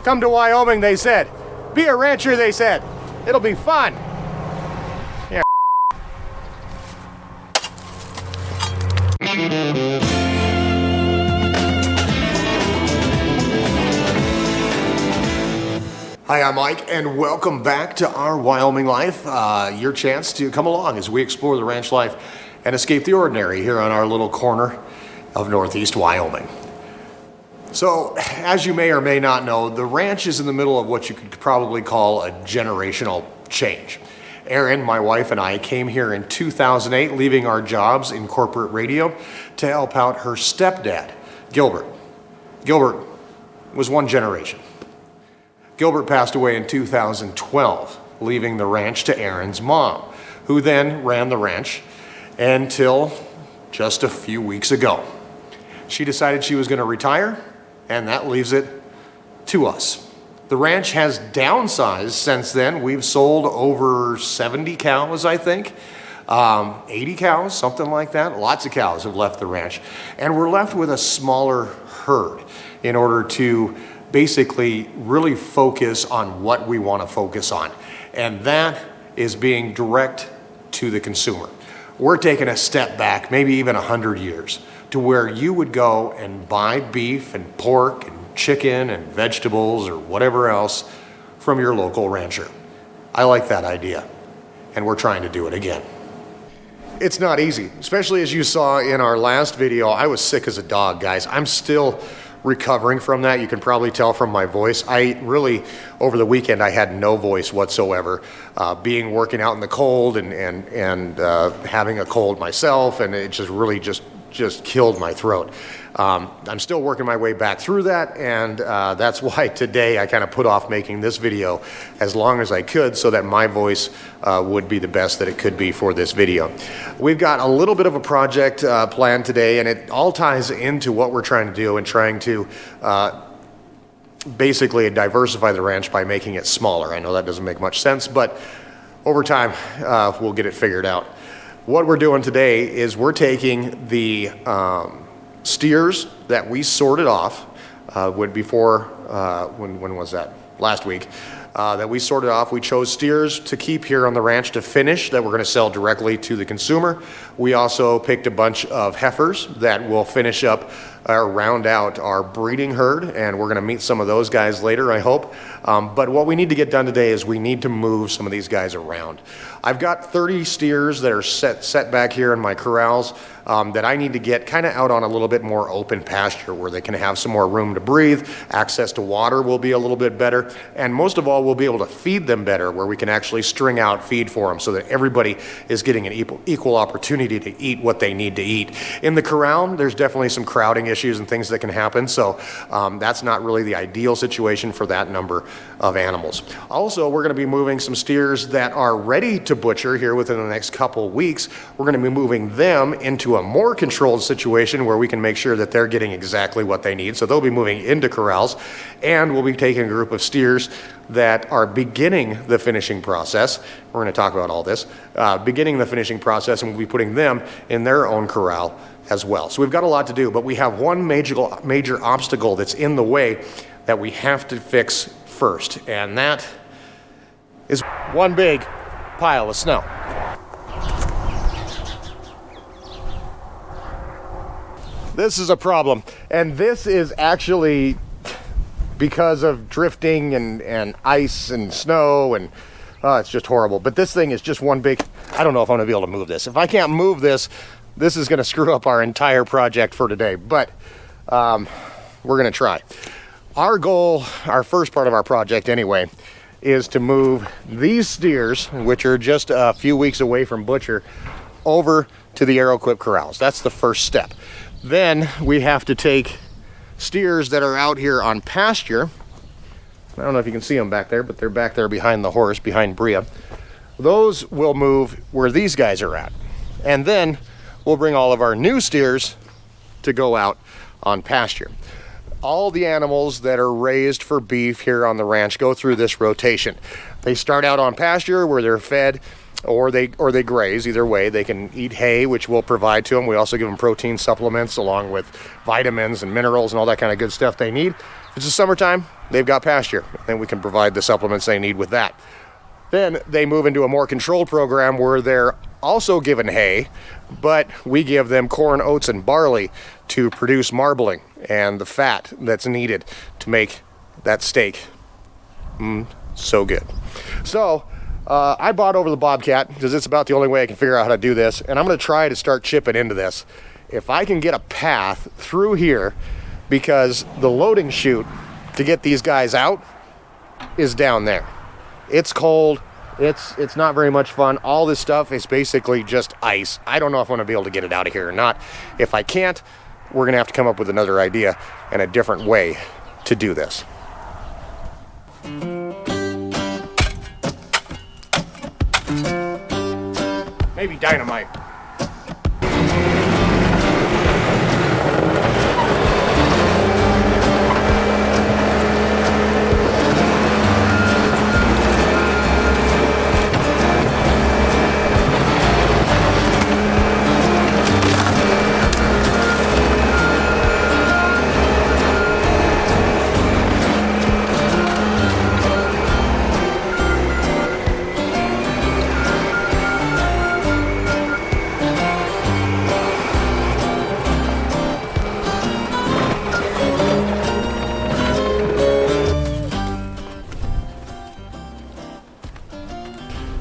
Come to Wyoming, they said. Be a rancher, they said. It'll be fun. Yeah. Hi, I'm Mike, and welcome back to Our Wyoming Life. Your chance to come along as we explore the ranch life and escape the ordinary here on our little corner of Northeast Wyoming. So, as you may or may not know, the ranch is in the middle of what you could probably call a generational change. Erin, my wife, and I came here in 2008, leaving our jobs in corporate radio to help out her stepdad, Gilbert. Gilbert was one generation. Gilbert passed away in 2012, leaving the ranch to Erin's mom, who then ran the ranch until just a few weeks ago. She decided she was going to retire, and that leaves it to us. The ranch has downsized since then. We've sold over 70 cows, I think, 80 cows, something like that. Lots of cows have left the ranch, and we're left with a smaller herd in order to basically really focus on what we want to focus on, and that is being direct to the consumer. We're taking a step back, maybe even 100 years, to where you would go and buy beef and pork and chicken and vegetables or whatever else from your local rancher. I like that idea, and we're trying to do it again. It's not easy, especially as you saw in our last video. I was sick as a dog, guys. I'm still recovering from that. You can probably tell from my voice. I really, over the weekend, I had no voice whatsoever. Working out in the cold and having a cold myself, and it just really just killed my throat. I'm still working my way back through that, and that's why today I kind of put off making this video as long as I could so that my voice would be the best that it could be for this video. We've got a little bit of a project planned today, and it all ties into what we're trying to do and trying to basically diversify the ranch by making it smaller. I know that doesn't make much sense, but over time we'll get it figured out. What we're doing today is we're taking the steers that we sorted off when was that? Last week. That we sorted off. We chose steers to keep here on the ranch to finish that we're going to sell directly to the consumer. We also picked a bunch of heifers that will finish up or round out our breeding herd, and we're going to meet some of those guys later, I hope. But what we need to get done today is we need to move some of these guys around. I've got 30 steers that are set back here in my corrals that I need to get kind of out on a little bit more open pasture where they can have some more room to breathe. Access to water will be a little bit better, and most of all, we'll be able to feed them better where we can actually string out feed for them so that everybody is getting an equal opportunity to eat what they need to eat. In the corral, there's definitely some crowding issues and things that can happen, so that's not really the ideal situation for that number of animals. Also, we're going to be moving some steers that are ready to butcher here within the next couple weeks. We're going to be moving them into a more controlled situation where we can make sure that they're getting exactly what they need. So they'll be moving into corrals, and we'll be taking a group of steers that are beginning the finishing process. We're going to talk about all this, beginning the finishing process, and we'll be putting them in their own corral as well. So we've got a lot to do, but we have one major obstacle that's in the way that we have to fix first, and that is one big pile of snow. This is a problem, and this is actually because of drifting and ice and snow, and it's just horrible. But this thing is just one big, I don't know if I'm gonna be able to move this. If I can't move this, this is gonna screw up our entire project for today, but we're gonna try. Our goal, our first part of our project anyway, is to move these steers, which are just a few weeks away from butcher, over to the Arrowquip corrals. That's the first step. Then we have to take steers that are out here on pasture. I don't know if you can see them back there, but they're back there behind the horse, behind Bria. Those will move where these guys are at. And then we'll bring all of our new steers to go out on pasture. All the animals that are raised for beef here on the ranch go through this rotation. They start out on pasture where they're fed or they graze. Either way, they can eat hay, which we'll provide to them. We also give them protein supplements along with vitamins and minerals and all that kind of good stuff they need. If it's the summertime, they've got pasture, and we can provide the supplements they need with that. Then they move into a more controlled program where they're also given hay, but we give them corn, oats, and barley to produce marbling and the fat that's needed to make that steak so good. So I bought over the Bobcat because it's about the only way I can figure out how to do this, and I'm going to try to start chipping into this. If I can get a path through here, because the loading chute to get these guys out is down there. It's cold. It's not very much fun. All this stuff is basically just ice. I don't know if I'm going to be able to get it out of here or not. If I can't, we're going to have to come up with another idea and a different way to do this. Maybe dynamite.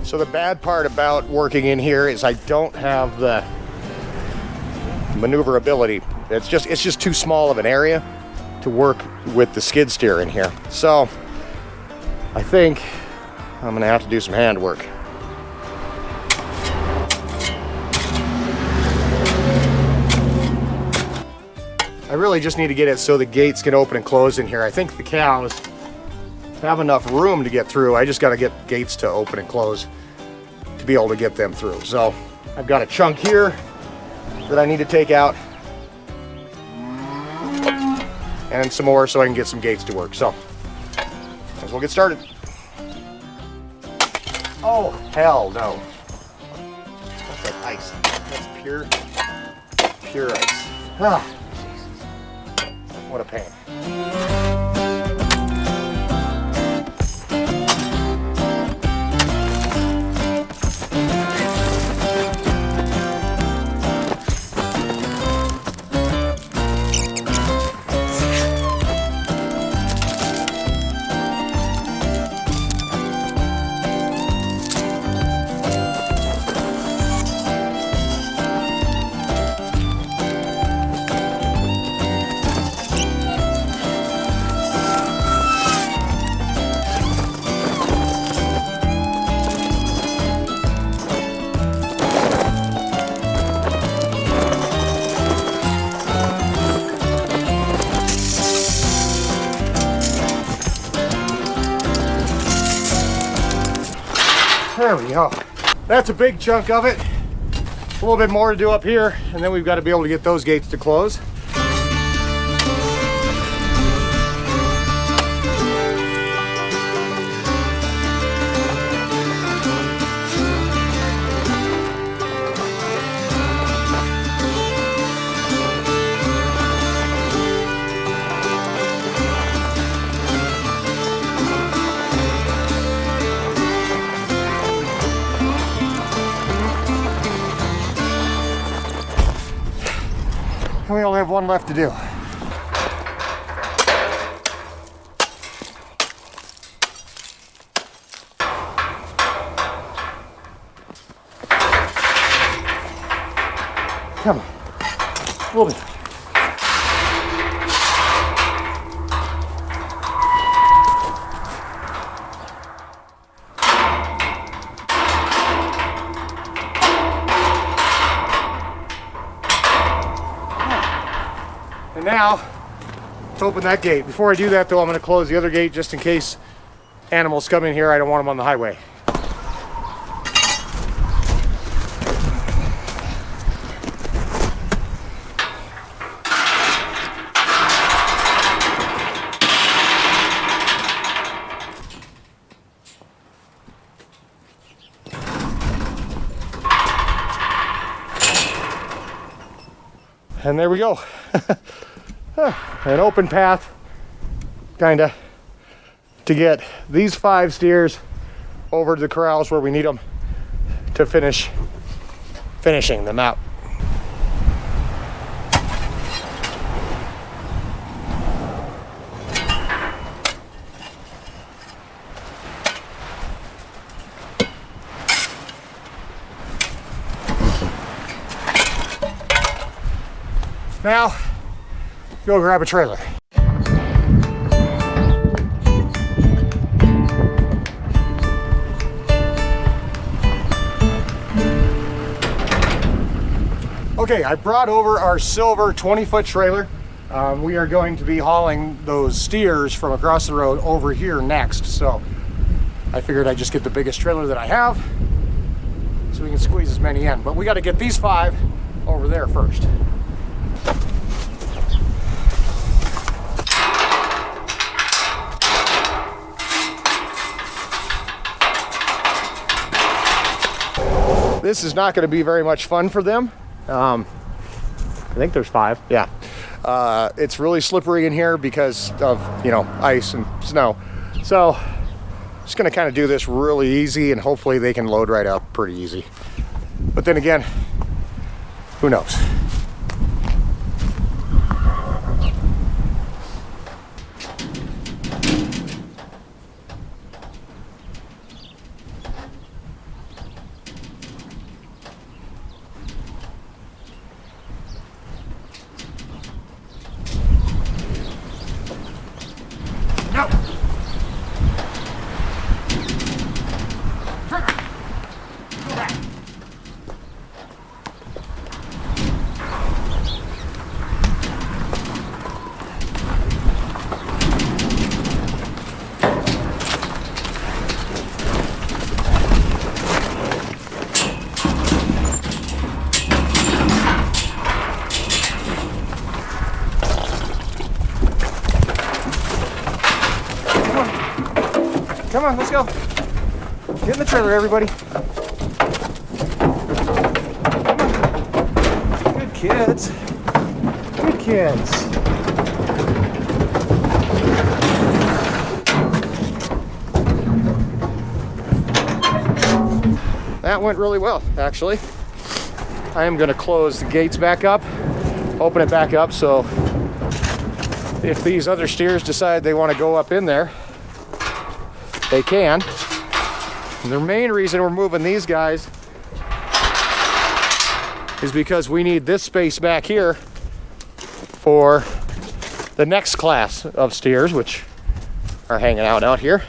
So the bad part about working in here is I don't have the maneuverability. It's just too small of an area to work with the skid steer in here. So I think I'm gonna have to do some hand work. I really just need to get it so the gates can open and close in here. I think the cows have enough room to get through. I just got to get gates to open and close to be able to get them through. So I've got a chunk here that I need to take out, and some more so I can get some gates to work. So might as well get started. Oh, hell no. That's like ice. That's pure ice. Ah, Jesus. What a pain. There we go. That's a big chunk of it. A little bit more to do up here, and then we've got to be able to get those gates to close. And we only have one left to do. Come on, a little bit. And now, let's open that gate. Before I do that though, I'm gonna close the other gate just in case animals come in here. I don't want them on the highway. And there we go. An open path, kind of, to get these 5 steers over to the corrals where we need them to finishing them out. Now, go grab a trailer. Okay, I brought over our silver 20-foot trailer. We are going to be hauling those steers from across the road over here next. So I figured I'd just get the biggest trailer that I have so we can squeeze as many in. But we got to get these 5 over there first. This is not going to be very much fun for them. I think there's 5. Yeah. It's really slippery in here because of, ice and snow. So just going to kind of do this really easy, and hopefully they can load right up pretty easy. But then again, who knows? Come on, let's go. Get in the trailer, everybody. Come on. Good kids. Good kids. That went really well, actually. I am going to close the gates back up, open it back up, so if these other steers decide they want to go up in there, they can. And the main reason we're moving these guys is because we need this space back here for the next class of steers, which are hanging out here.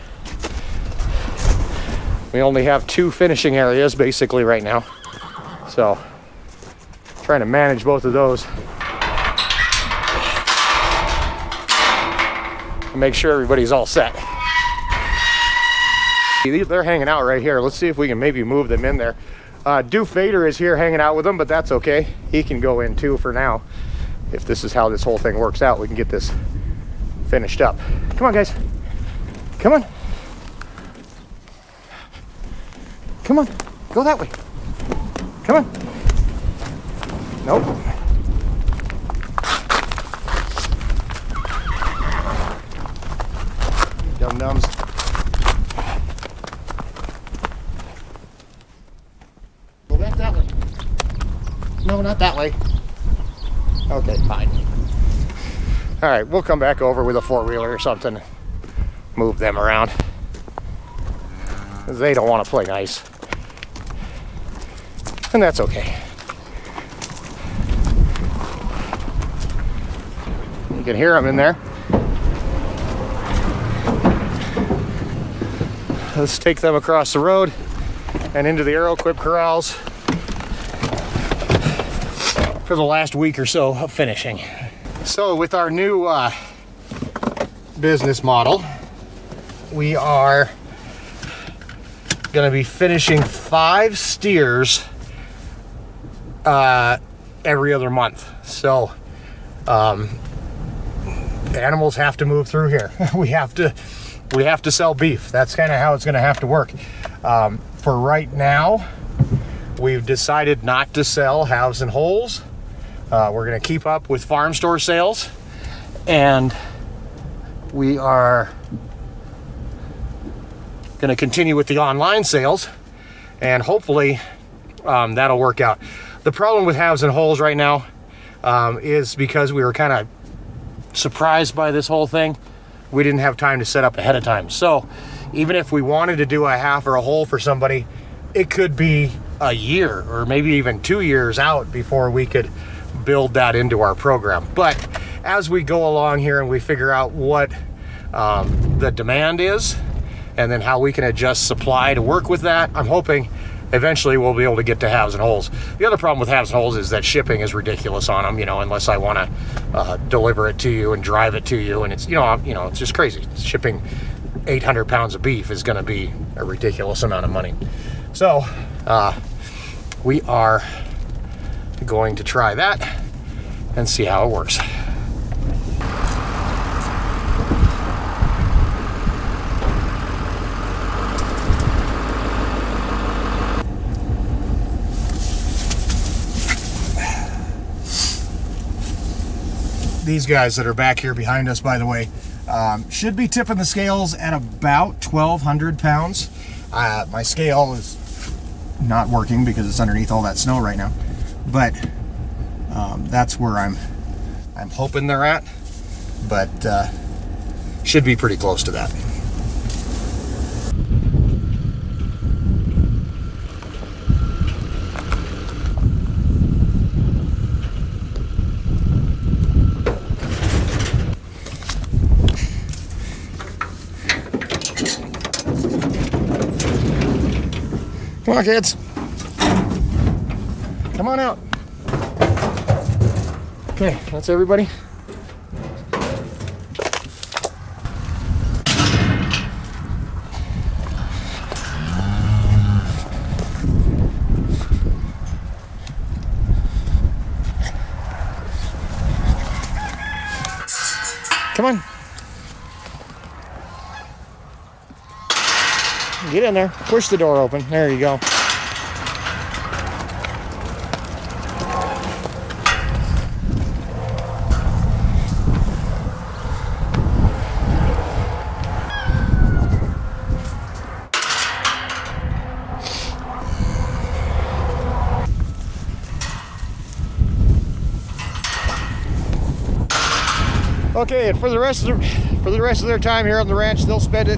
We only have 2 finishing areas basically right now. So trying to manage both of those and make sure everybody's all set. They're hanging out right here. Let's see if we can maybe move them in there. Doof Vader is here hanging out with them, but that's okay. He can go in too for now. If this is how this whole thing works out, we can get this finished up. Come on, guys. Come on. Come on. Go that way. Come on. Nope. Dum-dums. That way. No, not that way. Okay, fine. All right, we'll come back over with a 4-wheeler or something. Move them around. They don't want to play nice. And that's okay. You can hear them in there. Let's take them across the road and into the Aero-Equip corrals for the last week or so of finishing. So with our new business model, we are going to be finishing 5 steers every other month. So animals have to move through here. we have to sell beef. That's kind of how it's going to have to work. For right now, we've decided not to sell halves and wholes. We're going to keep up with farm store sales, and we are going to continue with the online sales, and hopefully that'll work out. The problem with halves and wholes right now is because we were kind of surprised by this whole thing. We didn't have time to set up ahead of time. So even if we wanted to do a half or a whole for somebody, it could be a year or maybe even 2 years out before we could build that into our program. But as we go along here and we figure out what the demand is and then how we can adjust supply to work with that, I'm hoping eventually we'll be able to get to halves and wholes. The other problem with halves and wholes is that shipping is ridiculous on them, unless I want to deliver it to you and drive it to you, and it's it's just crazy. Shipping 800 pounds of beef is going to be a ridiculous amount of money. So we are going to try that and see how it works. These guys that are back here behind us, by the way, should be tipping the scales at about 1,200 pounds. My scale is not working because it's underneath all that snow right now, but that's where I'm hoping they're at, but should be pretty close to that. Come on, kids. Come on out. Okay, that's everybody. Come on. Get in there. Push the door open. There you go. Okay, and for the rest of their time here on the ranch, they'll spend it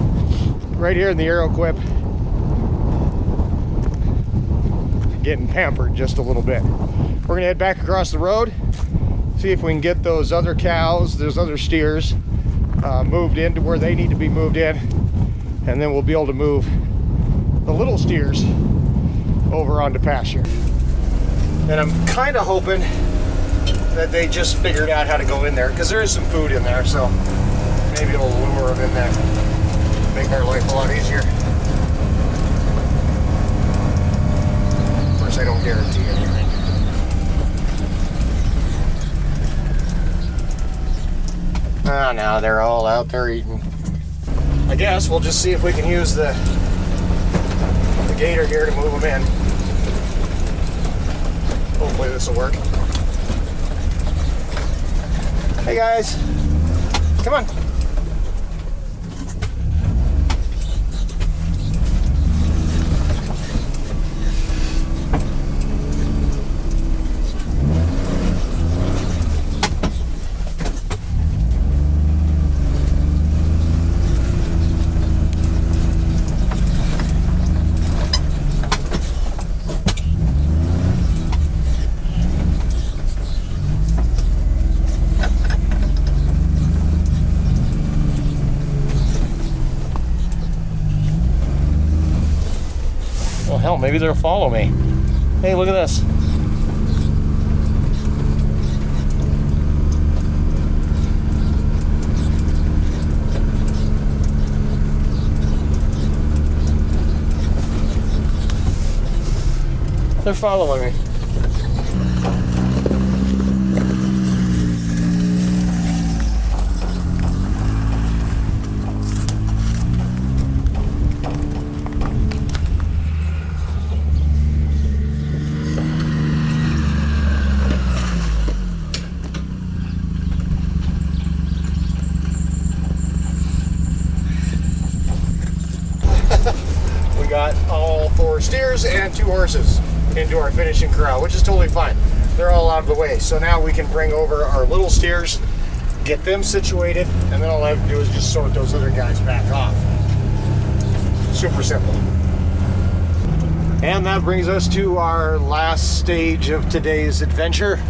right here in the Arrow Quip, getting pampered just a little bit. We're gonna head back across the road, see if we can get those other cows, those other steers, moved into where they need to be moved in, and then we'll be able to move the little steers over onto pasture. And I'm kind of hoping that they just figured out how to go in there, because there is some food in there, so maybe it'll lure them in there, make our life a lot easier. Of course, I don't guarantee anything. Oh, no, they're all out there eating. I guess we'll just see if we can use the gator here to move them in. Hopefully this will work. Hey guys, come on. Hell, maybe they'll follow me. Hey, look at this. They're following me. got all 4 steers and 2 horses into our finishing corral, which is totally fine. They're all out of the way. So now we can bring over our little steers, get them situated, and then all I have to do is just sort those other guys back off. Super simple. And that brings us to our last stage of today's adventure,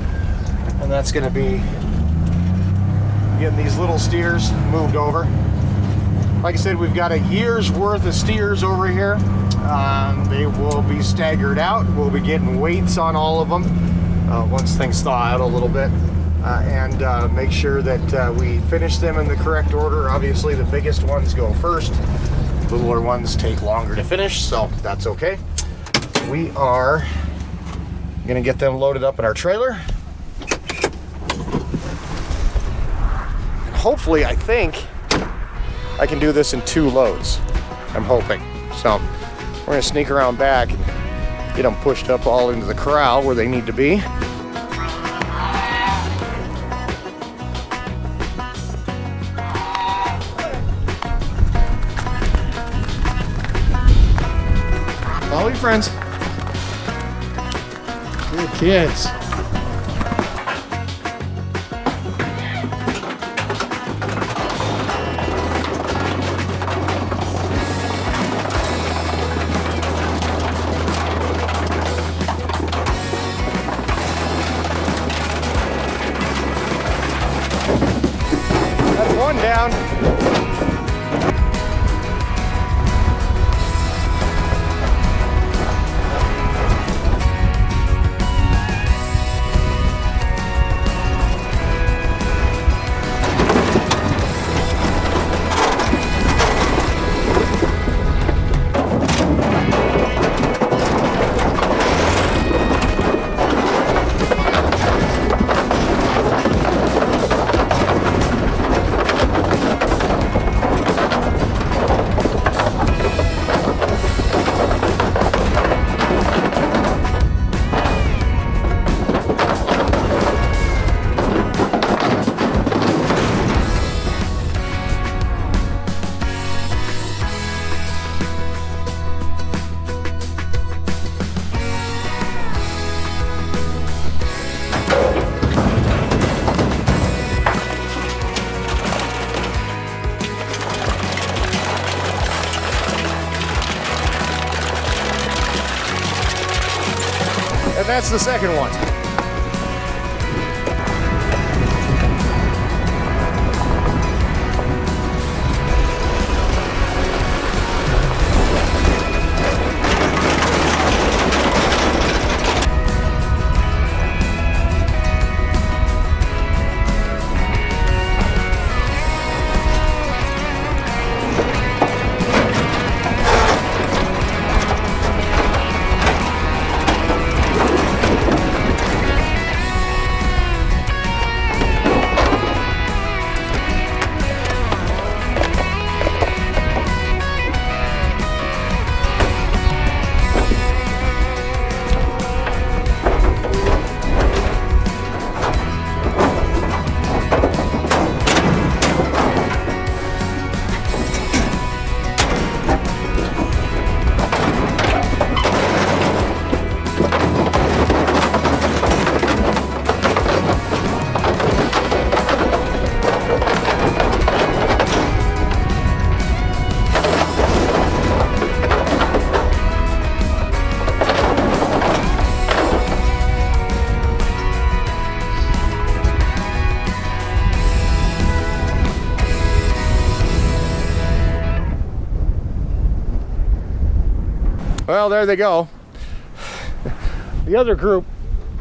and that's going to be getting these little steers moved over. Like I said, we've got a year's worth of steers over here. They will be staggered out. We'll be getting weights on all of them once things thaw out a little bit, and make sure that we finish them in the correct order. Obviously, the biggest ones go first. Littler ones take longer to finish, so that's okay. We are gonna get them loaded up in our trailer. And hopefully, I think I can do this in 2 loads. I'm hoping. So we're gonna sneak around back and get them pushed up all into the corral where they need to be. Follow your friends. Good kids. That's one down. And that's the second one. Well, there they go. The other group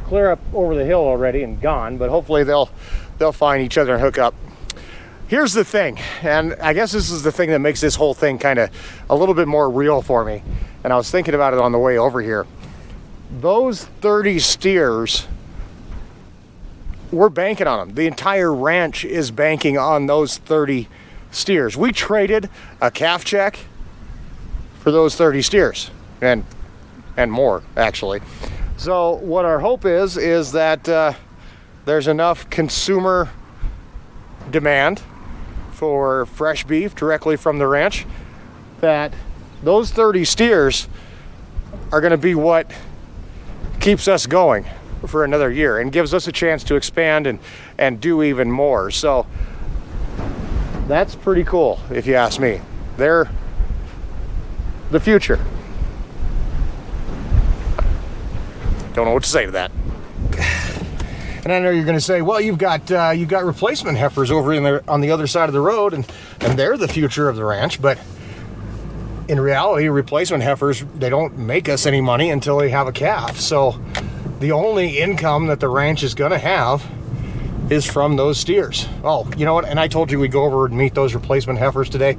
clear up over the hill already and gone, but hopefully they'll find each other and hook up. Here's the thing, and I guess this is the thing that makes this whole thing kind of a little bit more real for me. And I was thinking about it on the way over here. Those 30 steers, we're banking on them. The entire ranch is banking on those 30 steers. We traded a calf check for those 30 steers and more, actually. So what our hope is that there's enough consumer demand for fresh beef directly from the ranch that those 30 steers are going to be what keeps us going for another year and gives us a chance to expand and do even more. So that's pretty cool, if you ask me. They're the future. Don't know what to say to that. And I know you're going to say, well, you've got replacement heifers over in there on the other side of the road, and they're the future of the ranch. But in reality, replacement heifers, they don't make us any money until they have a calf. So the only income that the ranch is going to have is from those steers. Oh, you know what? And I told you we'd go over and meet those replacement heifers today.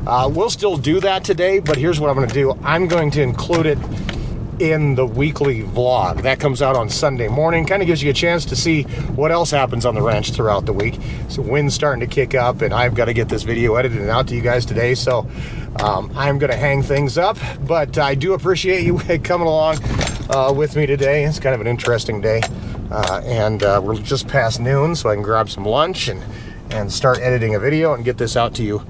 We'll still do that today, but here's what I'm going to do. I'm going to include it in the weekly vlog that comes out on Sunday morning. Kind of gives you a chance to see what else happens on the ranch throughout the week. So wind's starting to kick up, and I've got to get this video edited and out to you guys today. So I'm going to hang things up, but I do appreciate you coming along with me today. It's kind of an interesting day, and we're just past noon, so I can grab some lunch and start editing a video and get this out to you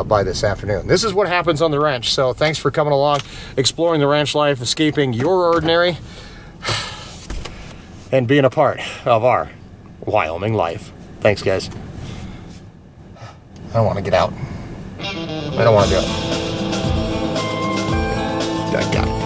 by this afternoon. This is what happens on the ranch. So thanks for coming along, exploring the ranch life, escaping your ordinary, and being a part of our Wyoming life. Thanks, guys. I don't want to get out. I don't want to do it. I got it.